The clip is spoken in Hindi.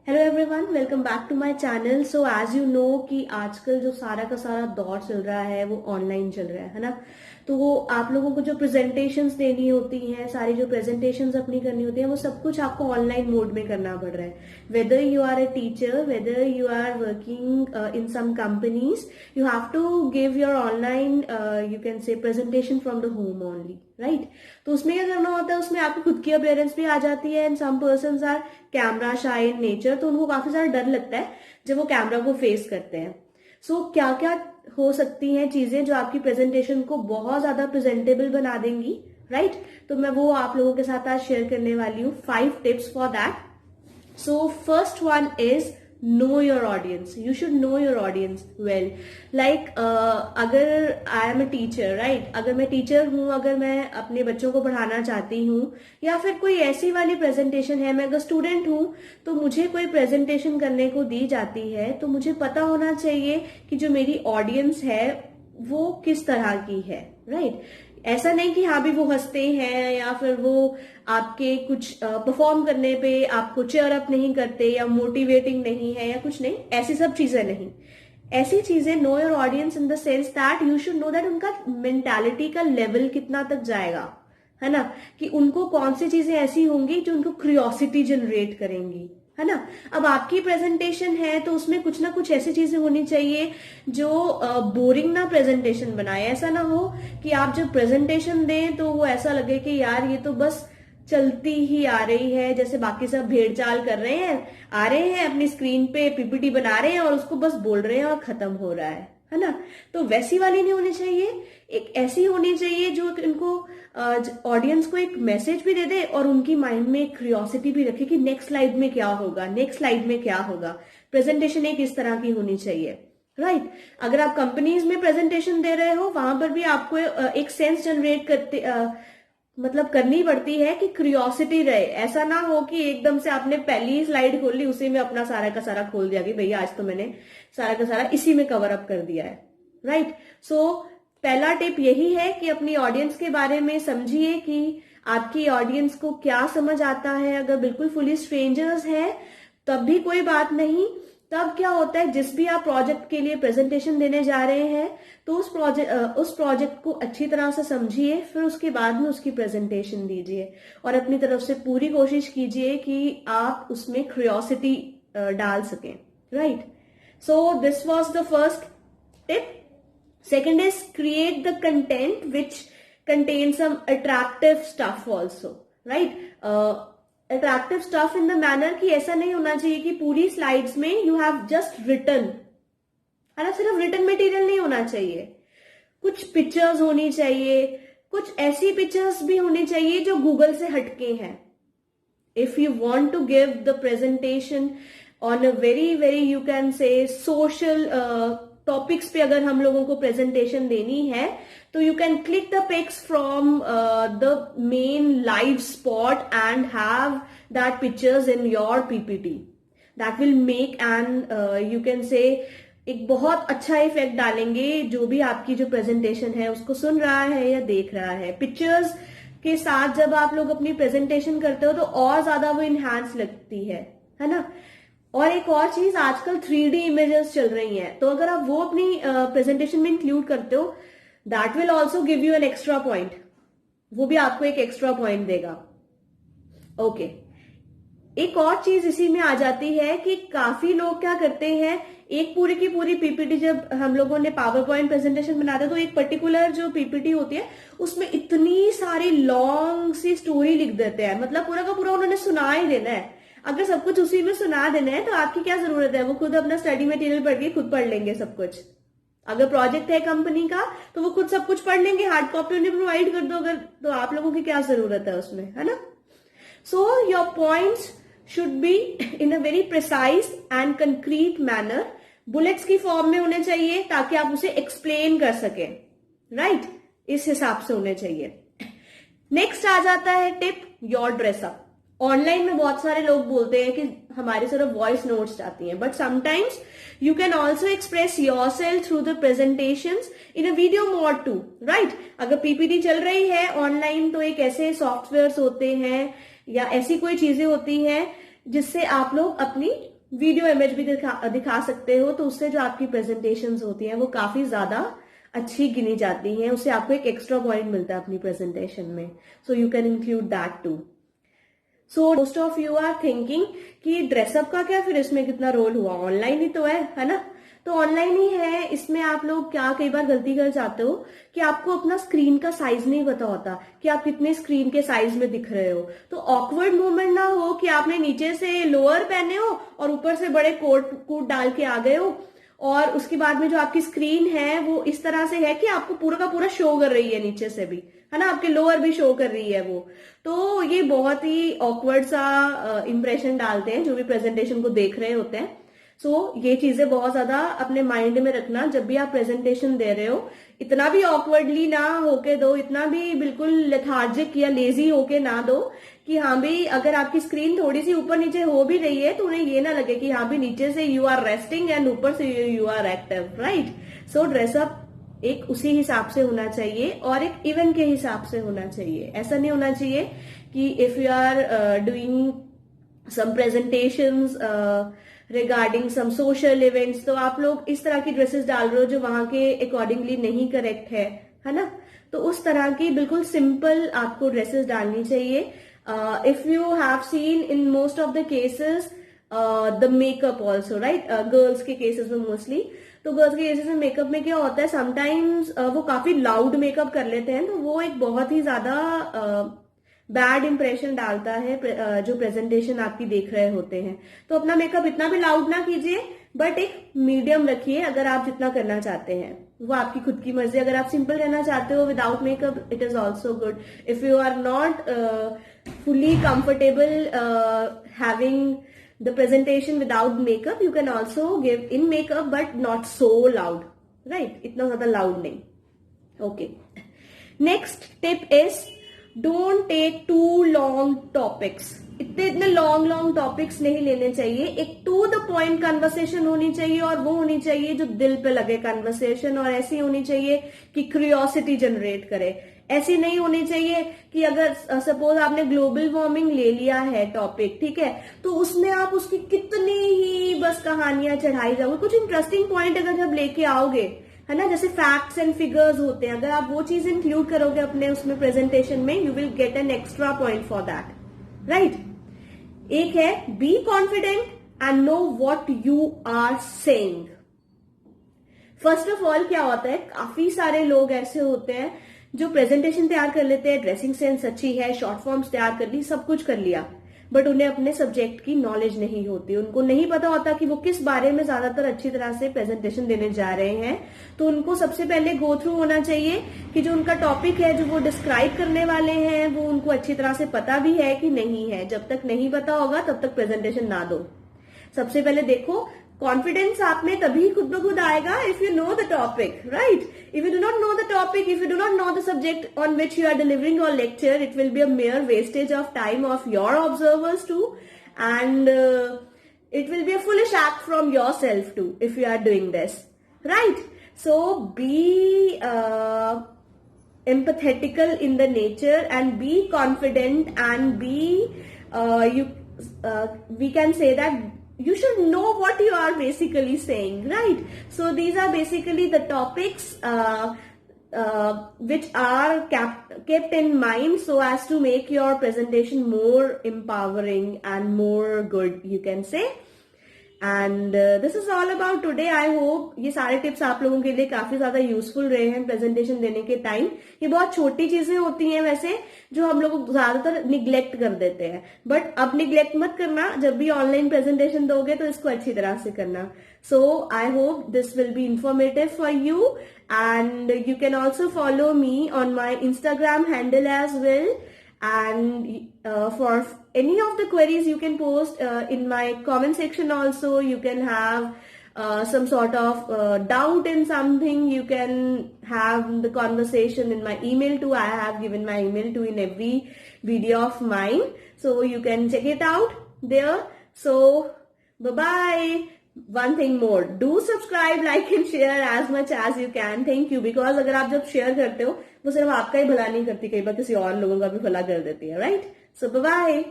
Hello everyone, welcome back to my channel. So as you know कि आजकल जो सारा का सारा दौर चल रहा है वो ऑनलाइन चल रहा है ना। तो वो आप लोगों को जो प्रेजेंटेशंस देनी होती हैं, सारी जो प्रेजेंटेशंस अपनी करनी होती है, वो सब कुछ आपको ऑनलाइन मोड में करना पड़ रहा है। Whether you are a teacher, whether you are working in some companies, you have to give your online you can say presentation from the home only, right. तो उसमें क्या करना होता है, उसमें आपकी खुद की अपियरेंस भी आ जाती है and some persons are camera shy in nature, तो उनको काफी सारा डर लगता है जब वो कैमरा को फेस करते हैं। सो क्या क्या हो सकती हैं चीजें जो आपकी प्रेजेंटेशन को बहुत ज्यादा प्रेजेंटेबल बना देंगी, राइट। तो मैं वो आप लोगों के साथ आज शेयर करने वाली हूँ 5 tips for that. So first one is know your audience. You should know your audience well. Like अगर I am a teacher, right? अगर मैं टीचर हूँ, अगर मैं अपने बच्चों को पढ़ाना चाहती हूँ, या फिर कोई ऐसी वाली प्रेजेंटेशन है, मैं अगर स्टूडेंट हूँ तो मुझे कोई प्रेजेंटेशन करने को दी जाती है, तो मुझे पता होना चाहिए कि जो मेरी ऑडियंस है वो किस तरह की है, राइट। ऐसा नहीं कि हाँ भी वो हंसते हैं या फिर वो आपके कुछ परफॉर्म करने पे आपको चेयर अप नहीं करते या मोटिवेटिंग नहीं है या कुछ नहीं, ऐसी सब चीजें नहीं। ऐसी चीजें know your audience in the sense that you should know that उनका मेंटालिटी का लेवल कितना तक जाएगा, है ना। कि उनको कौन सी चीजें ऐसी होंगी जो उनको क्यूरियोसिटी जनरेट करेंगी, है ना। अब आपकी प्रेजेंटेशन है तो उसमें कुछ ना कुछ ऐसी चीजें होनी चाहिए जो बोरिंग ना प्रेजेंटेशन बनाए। ऐसा ना हो कि आप जब प्रेजेंटेशन दें तो वो ऐसा लगे कि यार ये तो बस चलती ही आ रही है, जैसे बाकी सब भेड़ चाल कर रहे हैं, आ रहे हैं अपनी स्क्रीन पे पीपीटी बना रहे हैं और उसको बस बोल रहे हैं और खत्म हो रहा है ना। तो वैसी वाली नहीं होनी चाहिए, एक ऐसी होनी चाहिए जो इनको ऑडियंस को एक मैसेज भी दे दे और उनकी माइंड में एक क्यूरियोसिटी भी रखे कि नेक्स्ट स्लाइड में क्या होगा, नेक्स्ट स्लाइड में क्या होगा। प्रेजेंटेशन एक इस तरह की होनी चाहिए, राइट। अगर आप कंपनीज में प्रेजेंटेशन दे रहे हो, वहां पर भी आपको एक सेंस जनरेट करते मतलब करनी पड़ती है कि क्यूरियोसिटी रहे। ऐसा ना हो कि एकदम से आपने पहली स्लाइड खोल ली, उसी में अपना सारा का सारा खोल दिया कि भैया आज तो मैंने सारा का सारा इसी में कवर अप कर दिया है, राइट। सो पहला टिप यही है कि अपनी ऑडियंस के बारे में समझिए कि आपकी ऑडियंस को क्या समझ आता है। अगर बिल्कुल फुली स्ट्रेंजर्स है तब भी कोई बात नहीं। तब क्या होता है, जिस भी आप प्रोजेक्ट के लिए प्रेजेंटेशन देने जा रहे हैं तो उस प्रोजेक्ट को अच्छी तरह से समझिए, फिर उसके बाद में उसकी प्रेजेंटेशन दीजिए और अपनी तरफ से पूरी कोशिश कीजिए कि आप उसमें क्यूरियोसिटी डाल सकें, right. So this was the first tip. Second is create the content which contains some attractive stuff also, right? Attractive stuff in the manner कि ऐसा नहीं होना चाहिए कि पूरी स्लाइड्स में you have just written, है ना। सिर्फ रिटन मटेरियल नहीं होना चाहिए, कुछ पिक्चर्स होनी चाहिए, कुछ ऐसी पिक्चर्स भी होनी चाहिए जो गूगल से हटके हैं। If you want to give the presentation on a very you can say social topics पे अगर हम लोगों को प्रेजेंटेशन देनी है तो you can click the pics from the main live spot and have that pictures in your PPT. That will make and you can से एक बहुत अच्छा इफेक्ट डालेंगे जो भी आपकी जो प्रेजेंटेशन है उसको सुन रहा है या देख रहा है। पिक्चर्स के साथ जब आप लोग अपनी प्रेजेंटेशन करते हो तो और ज्यादा वो इनहैंस लगती है ना। और एक और चीज, आजकल 3D इमेजेस चल रही हैं, तो अगर आप वो अपनी प्रेजेंटेशन में इंक्लूड करते हो that will also give you N extra point, वो भी आपको एक एक्स्ट्रा पॉइंट देगा। ओके, एक और चीज इसी में आ जाती है कि काफी लोग क्या करते हैं, एक पूरी की पूरी पीपीटी जब हम लोगों ने पावर पॉइंट प्रेजेंटेशन बनाते हैं तो एक पर्टिकुलर जो पीपीटी होती है उसमें इतनी सारी लॉन्ग सी स्टोरी लिख देते हैं, मतलब पूरा का पूरा उन्होंने सुना ही देना है। अगर सब कुछ उसी में सुना देना है तो आपकी क्या जरूरत है, वो खुद अपना स्टडी मटेरियल पढ़ के खुद पढ़ लेंगे सब कुछ। अगर प्रोजेक्ट है कंपनी का तो वो खुद सब कुछ पढ़ लेंगे, हार्ड कॉपी उन्हें प्रोवाइड कर दो अगर, तो आप लोगों की क्या जरूरत है उसमें, है ना। So your points should be in a very precise and concrete manner, bullets की फॉर्म में होने चाहिए ताकि आप उसे एक्सप्लेन कर सके, राइट। इस हिसाब से होने चाहिए। नेक्स्ट आ जाता है टिप, योर ड्रेसअप। ऑनलाइन में बहुत सारे लोग बोलते हैं कि हमारी सिर्फ वॉइस नोट्स आती हैं, but sometimes you can also express yourself through the presentation in a video mode too, right. अगर पीपीटी चल रही है ऑनलाइन तो एक ऐसे सॉफ्टवेयर होते हैं या ऐसी कोई चीजें होती हैं जिससे आप लोग अपनी वीडियो इमेज भी दिखा सकते हो, तो उससे जो आपकी प्रेजेंटेशंस होती हैं वो काफी ज्यादा अच्छी गिनी जाती हैं, उससे आपको एक एक्स्ट्रा पॉइंट मिलता है अपनी प्रेजेंटेशन में. So you can include that too. So most of you are thinking कि ड्रेसअप का क्या फिर इसमें कितना रोल हुआ, ऑनलाइन ही तो है ना. तो ऑनलाइन ही है, इसमें आप लोग क्या कई बार गलती कर जाते हो कि आपको अपना स्क्रीन का साइज नहीं पता होता कि आप कितने स्क्रीन के साइज में दिख रहे हो. तो ऑकवर्ड मूवमेंट ना हो कि आपने नीचे से लोअर पहने हो और ऊपर से बड़े कोट डाल के आ गए हो, और उसके बाद में जो आपकी स्क्रीन है वो इस तरह से है कि आपको पूरा का पूरा शो कर रही है नीचे से भी, है ना, आपके लोअर भी शो कर रही है वो. तो ये बहुत ही ऑकवर्ड सा इंप्रेशन डालते हैं जो भी प्रेजेंटेशन को देख रहे होते हैं. सो ये चीजें बहुत ज्यादा अपने माइंड में रखना जब भी आप प्रेजेंटेशन दे रहे हो. इतना भी ऑकवर्डली ना होके दो, इतना भी बिल्कुल लेथार्जिक या लेजी होके ना दो कि हाँ भी अगर आपकी स्क्रीन थोड़ी सी ऊपर नीचे हो भी रही है तो उन्हें ये ना लगे कि हाँ भी नीचे से यू आर रेस्टिंग एंड ऊपर से you are active, right. So dress up एक उसी हिसाब से होना चाहिए और एक इवेंट के हिसाब से होना चाहिए. ऐसा नहीं होना चाहिए कि if you are doing some presentations regarding some social events तो आप लोग इस तरह की ड्रेसेस डाल रहे हो जो वहां के अकॉर्डिंगली नहीं करेक्ट है ना. तो उस तरह की बिल्कुल सिंपल आपको ड्रेसेस डालनी चाहिए. If you have seen in most of the cases the makeup also, right, girls के केसेस में मोस्टली. तो गर्ल्स के केसेस में मेकअप में क्या होता है, समटाइम्स वो काफी लाउड मेकअप कर लेते हैं, तो वो एक बहुत ही ज्यादा बैड इंप्रेशन डालता है जो प्रेजेंटेशन आपकी देख रहे होते हैं. तो अपना मेकअप इतना भी लाउड ना कीजिए, बट एक मीडियम रखिए अगर आप जितना करना चाहते हैं. वो आपकी खुद की मर्जी. अगर आप सिंपल रहना चाहते हो without makeup, it is also good. If you are not fully comfortable having the presentation without makeup, you can also give in makeup but not so loud, right, itna zyada loud nahi. Okay, next tip is don't take too long topics. इतने लॉन्ग टॉपिक्स नहीं लेने चाहिए. एक टू द पॉइंट कन्वर्सेशन होनी चाहिए और वो होनी चाहिए जो दिल पे लगे कन्वर्सेशन, और ऐसी होनी चाहिए कि क्यूरियोसिटी जनरेट करे. ऐसी नहीं होनी चाहिए कि अगर सपोज आपने ग्लोबल वार्मिंग ले लिया है टॉपिक, ठीक है, तो उसमें आप उसकी कितनी ही बस कहानियां चढ़ाई जाओगे. कुछ इंटरेस्टिंग पॉइंट अगर जब लेके आओगे, है ना, जैसे फैक्ट्स एंड फिगर्स होते हैं, अगर आप वो चीज इंक्लूड करोगे अपने उसमें प्रेजेंटेशन में, you will get an extra point for that, right. एक है be confident and know what you are saying. First of all क्या होता है, काफी सारे लोग ऐसे होते हैं जो प्रेजेंटेशन तैयार कर लेते हैं, ड्रेसिंग सेंस अच्छी है, शॉर्ट फॉर्म्स तैयार कर ली, सब कुछ कर लिया, बट उन्हें अपने सब्जेक्ट की नॉलेज नहीं होती. उनको नहीं पता होता कि वो किस बारे में ज्यादातर अच्छी तरह से प्रेजेंटेशन देने जा रहे हैं. तो उनको सबसे पहले गो थ्रू होना चाहिए कि जो उनका टॉपिक है, जो वो डिस्क्राइब करने वाले हैं, वो उनको अच्छी तरह से पता भी है कि नहीं है. जब तक नहीं पता होगा तब तक प्रेजेंटेशन ना दो. सबसे पहले देखो, कॉन्फिडेंस आप में तभी खुद ब खुद आएगा if you know the topic, right. If you do not know the topic, if you do not know the subject on which you are delivering your lecture, it will be a mere wastage of time of your observers too, and it will be a foolish act from yourself too if you are doing this, right. So be empathetical in the nature and be confident and be we can say that you should know what you are basically saying, right. So these are basically the topics which are kept in mind so as to make your presentation more empowering and more good, you can say. And this is all about today. I hope ये सारे टिप्स आप लोगों के लिए काफी ज्यादा यूजफुल रहे हैं प्रेजेंटेशन देने के टाइम. ये बहुत छोटी चीजें होती हैं वैसे, जो हम लोग ज्यादातर निग्लेक्ट कर देते हैं, बट अब निग्लेक्ट मत करना. जब भी ऑनलाइन प्रेजेंटेशन दोगे तो इसको अच्छी तरह से करना. So I hope this will be informative for you, and you can also follow me on my Instagram handle as well. And for any of the queries you can post in my comment section also. You can have some sort of doubt in something, you can have the conversation in my email too. I have given my email too in every video of mine, so you can check it out there. So bye bye. One thing more, do subscribe, like and share as much as you can. Thank you. Because अगर आप जब शेयर करते हो वो सिर्फ आपका ही भला नहीं करती, कई बार किसी और लोगों का भी भला कर देती है, राइट. सो बाय बाय.